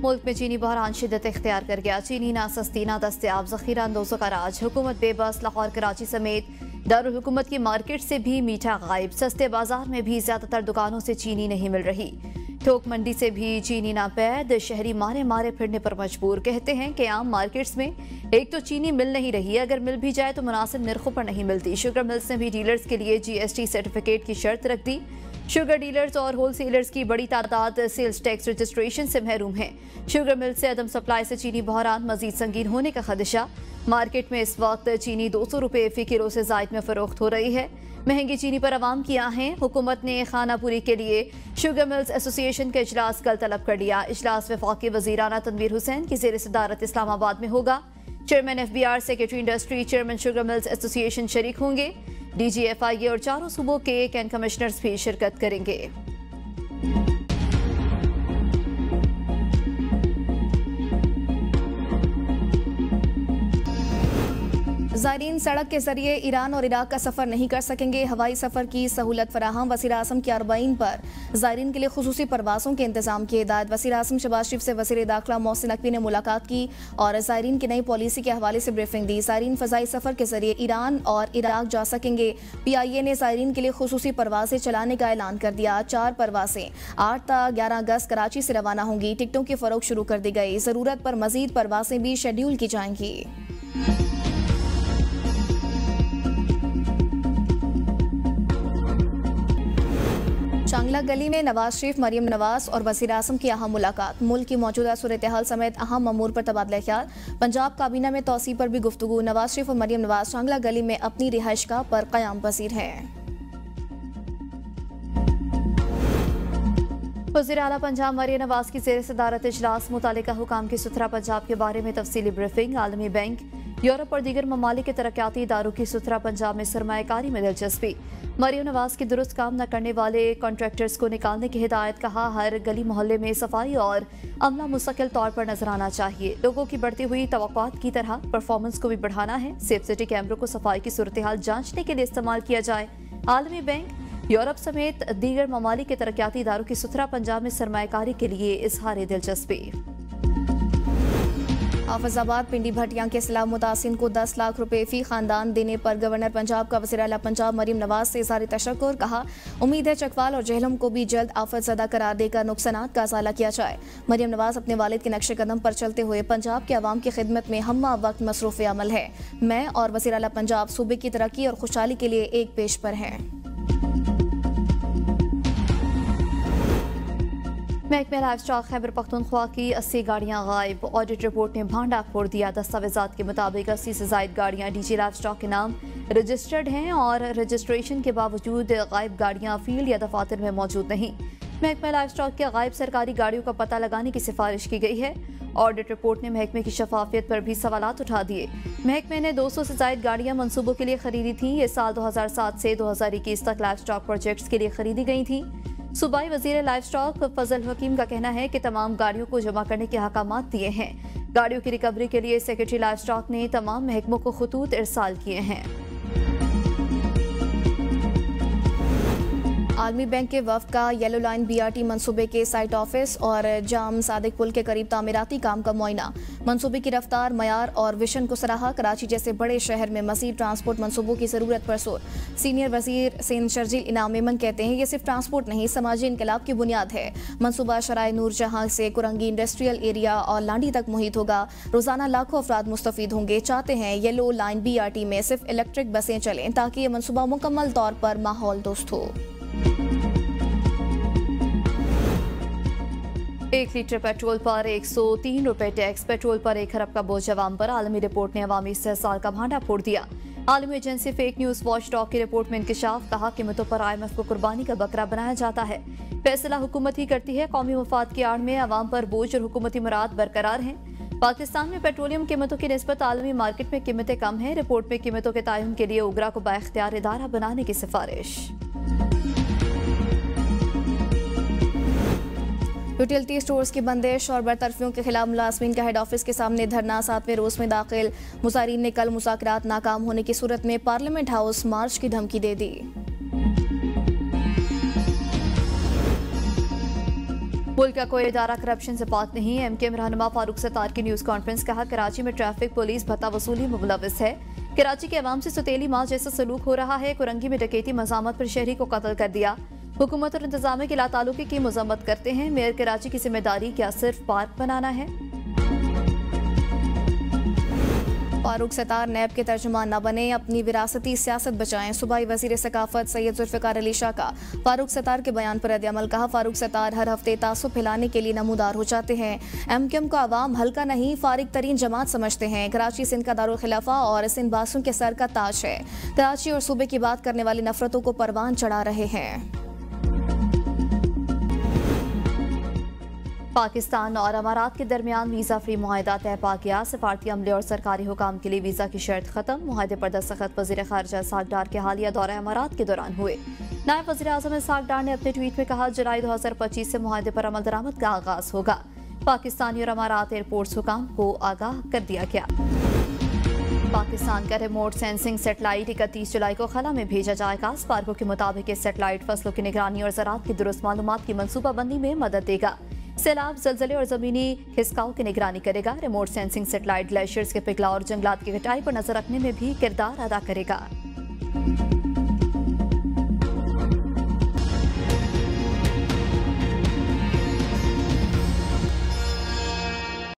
मुल्क में चीनी बहरान शिद्दत इख्तियार कर गया। चीनी ना सस्ती ना दस्तयाब, जखीरा अंदोजों का राज। हुकूमत बेबस। लाहौर कराची समेत दारुल हुकूमत की मार्केट से भी मीठा गायब। सस्ते बाजार में भी ज्यादातर दुकानों से चीनी नहीं मिल रही। थोक मंडी से भी चीनी नापैद। शहरी मारे मारे फिरने पर मजबूर। कहते हैं कि आम मार्केट्स में एक तो चीनी मिल नहीं रही, अगर मिल भी जाए तो मुनासिब निर्खों पर नहीं मिलती। शुगर मिल्स ने भी डीलर्स के लिए GST सर्टिफिकेट की शर्त रख दी। शुगर डीलर्स और होलसेलर्स की बड़ी तादाद सेल्स टैक्स रजिस्ट्रेशन से महरूम है। शुगर मिल से अदम सप्लाई से चीनी बहरान मजीद संगीन होने का खदशा। मार्केट में इस वक्त चीनी 200 रुपये फी किलो से जायद में फरोख्त हो रही है। महंगी चीनी पर आवाम की आहें। हुकूमत ने खानापुरी के लिए शुगर मिल्स एसोसिएशन का इजलास कल तलब कर लिया। इजलास वफाकी वजीराना तनवीर हुसैन की ज़ेर सदारत इस्लामाबाद में होगा। Chairman FBR, secretary industry, chairman sugar mills association शरीक होंगे। DG FIA और चारों सूबों के कैन कमिश्नर्स भी शिरकत करेंगे। ज़ायरीन सड़क के जरिए ईरान और इराक का सफ़र नहीं कर सकेंगे। हवाई सफ़र की सहूलत फराहम। वज़ीर आज़म की अरबईन पर ज़ायरीन के लिए खुसूसी परवाज़ों के इंतजाम की हिदायत। वज़ीर आज़म शहबाज शरीफ से वज़ीर दाखिला मोहसिन नकवी ने मुलाकात की और ज़ायरीन की नई पॉलिसी के हवाले से ब्रीफिंग दी। ज़ायरीन फ़ज़ाई सफ़र के जरिए ईरान और इराक जा सकेंगे। PIA ने ज़ायरीन के लिए खुसूसी परवाज़ें चलाने का ऐलान कर दिया। 4 परवाज़ें 8 ता 11 अगस्त कराची से रवाना होंगी। टिकटों की फ़रोख्त शुरू कर दी गई। ज़रूरत पर मज़ीद परवाज़ें भी शेड्यूल की जाएंगी। चांगला गली में नवाज शरीफ, मरियम नवाज और वज़ीर आज़म की अहम मुलाकात। मुल्क की मौजूदा सूरत हाल समेत अहम अमूर पर तबादला ख्याल। पंजाब काबीना में तौसी पर भी गुफ्तगू। नवाज शरीफ और मरियम नवाज चांगला गली में अपनी रिहाइशगाह पर क़याम पसीर हैं। वज़ीर आला पंजाब मरियम नवाज की ज़ेर सदारत इजलास। मुतालिका हुकाम की सुथरा पंजाब के बारे में तफसीली ब्रीफिंग। आलमी बैंक, यूरोप और दीगर ममालिक के तरक्याती इदारों की सुथरा पंजाब में सरमायाकारी में दिलचस्पी। मरियम नवाज की दुरुस्त काम न करने वाले कॉन्ट्रैक्टर्स को निकालने की हिदायत। कहा, हर गली मोहल्ले में सफाई और अमला मुस्तकिल तौर पर नजर आना चाहिए। लोगों की बढ़ती हुई तवक्कुआत की तरह परफॉर्मेंस को भी बढ़ाना है। सेफ सिटी कैमरों को सफाई की सूरत हाल जांचने के लिए इस्तेमाल किया जाए। आलमी बैंक, यूरोप समेत दीगर ममालिक के तरक्याती इदारों की सुथरा पंजाब में सरमायाकारी के लिए इजहार दिलचस्पी। हाफिजाबाद पिंडी भटिया के सैलाब मुतासिन को 10 लाख रुपए फी खानदान देने पर गवर्नर पंजाब का वज़ीर आला पंजाब मरियम नवाज से इज़हार तशक्कुर। कहा, उम्मीद है चकवाल और जहलम को भी जल्द आफत ज़दा करार देकर नुकसानात का अज़ाला किया जाए। मरियम नवाज अपने वालिद के नक्शे कदम पर चलते हुए पंजाब के अवाम की खिदमत में हम्मा वक्त मसरूफ़ अमल है। मैं और वज़ीर आला पंजाब सूबे की तरक्की और खुशहाली के लिए एक पेश पर हैं। महकमे लाइफ स्टॉक खैबर पख्तूनख्वा की 80 गाड़ियां गायब। ऑडिट रिपोर्ट ने भांडा फोड़ दिया। दस्तावेजात के मुताबिक 80 से जायद गाड़ियां DG लाइफ स्टॉक के नाम रजिस्टर्ड हैं और रजिस्ट्रेशन के बावजूद गायब गाड़ियां फील्ड या दफातर में मौजूद नहीं। महकमे लाइफ स्टॉक के गायब सरकारी गाड़ियों का पता लगाने की सिफारिश की गई है। ऑडिट रिपोर्ट ने महकमे की शफाफियत पर भी सवालात उठा दिए। महकमे ने 200 से जायद गाड़ियां मंसूबों के लिए खरीदी थी। ये साल 2007 से 2021 तक लाइफ स्टॉक प्रोजेक्ट्स के लिए खरीदी गई थी। सूबाई वजीर लाइफ स्टॉक फजल हकीम का कहना है कि तमाम गाड़ियों को जमा करने के अहकामात दिए हैं। गाड़ियों की रिकवरी के लिए सेक्रेटरी लाइफ स्टॉक ने तमाम महकमों को खतूत इरसाल किए हैं। आलमी बैंक के वफ्द का येलो लाइन BRT मंसूबे के साइट ऑफिस और जाम सादिक पुल के करीब तामीराती काम का मुआयना। मंसूबे की रफ्तार, मयार और विशन को सराहा। कराची जैसे बड़े शहर में मजीद ट्रांसपोर्ट मंसूबों की जरूरत पर जोर। सीनियर वजीर सिंध शर्जील इनाम मेमन कहते हैं, ये सिर्फ ट्रांसपोर्ट नहीं, समाजी इनकलाब की बुनियाद है। मंसूबा शराय नूर जहां से कुरंगी इंडस्ट्रियल एरिया और लांडी तक मुहित होगा। रोजाना लाखों अफराद मुस्तफीद होंगे। चाहते हैं येलो लाइन BRT में सिर्फ इलेक्ट्रिक बसें चलें ताकि ये मंसूबा मुकम्मल तौर पर माहौल दोस्त हो। 1 लीटर पेट्रोल पर 103 रुपए टैक्स। पेट्रोल पर 1 खरब का बोझ अवाम पर। आलमी रिपोर्ट ने अवामी इस्तेहसाल का भांडा फोड़ दिया। आलमी agency fake news watch dog की रिपोर्ट में इंकशाफ। कहा, कीमतों पर IMF को कुर्बानी का बकरा बनाया जाता है। फैसला हुकूमत ही करती है। कौमी मफाद की आड़ में अवाम पर बोझ और हुकूमती मुराद बरकरार हैं। पाकिस्तान में पेट्रोलियम कीमतों की निस्बत आलमी मार्केट में कीमतें कम हैं। रिपोर्ट में कीमतों के तयन के लिए उगरा को बाइख्तियार इदारा बनाने की सिफारिश। यूटिलिटी स्टोर्स की बंदिश और बरतरफियों के खिलाफ मुलाजमीन का हेड ऑफिस के सामने धरना 7वें रोज में दाखिल। मुजाहिरीन ने कल मुज़ाकरात नाकाम होने की सूरत में पार्लियामेंट हाउस मार्च की धमकी दे दी। मुल्क का कोई इदारा करप्शन से पाक नहीं। एमकेएम रहनुमा फारूक सत्तार की न्यूज कॉन्फ्रेंस। कहा, कराची में ट्रैफिक पुलिस भत्ता वसूली में मुलविस है। कराची के अवाम से सौतेली माँ जैसा सलूक हो रहा है। कुरंगी में डकैती मज़ामत पर शहरी को कत्ल कर दिया। हुकूमत और इंतजामिया के लातालुकी की मजम्मत करते हैं। मेयर कराची की जिम्मेदारी क्या सिर्फ पार्क बनाना है? फारूक सत्तार नैब के तर्जुमान न बने, अपनी विरासती सियासत बचाएं। सूबाई वजीर सकाफत सैयद जुल्फ़िकार अली शाह का फारूक सत्तार के बयान पर रद्द-ए-अमल। कहा, फारूक सत्तार हर हफ्ते तासुब फैलाने के लिए नमूदार हो जाते हैं। एमकेएम को अवाम हल्का नहीं फारिग तरीन जमात समझते हैं। कराची सिंध का दारुल खिलाफा और सिंध बासों के सर का ताज है। कराची और सूबे की बात करने वाली नफरतों को परवान चढ़ा रहे हैं। पाकिस्तान और अमारात के दरमियान वीज़ा फ्री मुआहिदा तय पा गया। सफारती अमले और सरकारी हुकाम के लिए वीज़ा की शर्त खत्म। मुआहिदे पर दस्तखत वज़ीर ख़ारिजा इसहाक डार के हालिया दौरा अमारात के दौरान हुए। नायब वज़ीर आज़म इसहाक डार ने अपने ट्वीट में कहा, जुलाई 2025 से मुआहिदे पर अमल दरामद का आगाज होगा। पाकिस्तानी और अमारात एयरपोर्ट्स हुकाम को आगाह कर दिया गया। पाकिस्तान का रिमोट सेंसिंग सेटेलाइट 31 जुलाई को खला में भेजा जाएगा। स्पार्को के मुताबिक ये सेटेलाइट फसलों की निगरानी और ज़राअत की दुरुस्त मालूमात की मनसूबाबंदी में मदद देगा। सैलाब, जलजले और जमीनी खिसकाव की निगरानी करेगा। रिमोट सेंसिंग सेटेलाइट ग्लेशियर्स के पिघलाव और जंगलात की कटाई पर नजर रखने में भी किरदार अदा करेगा।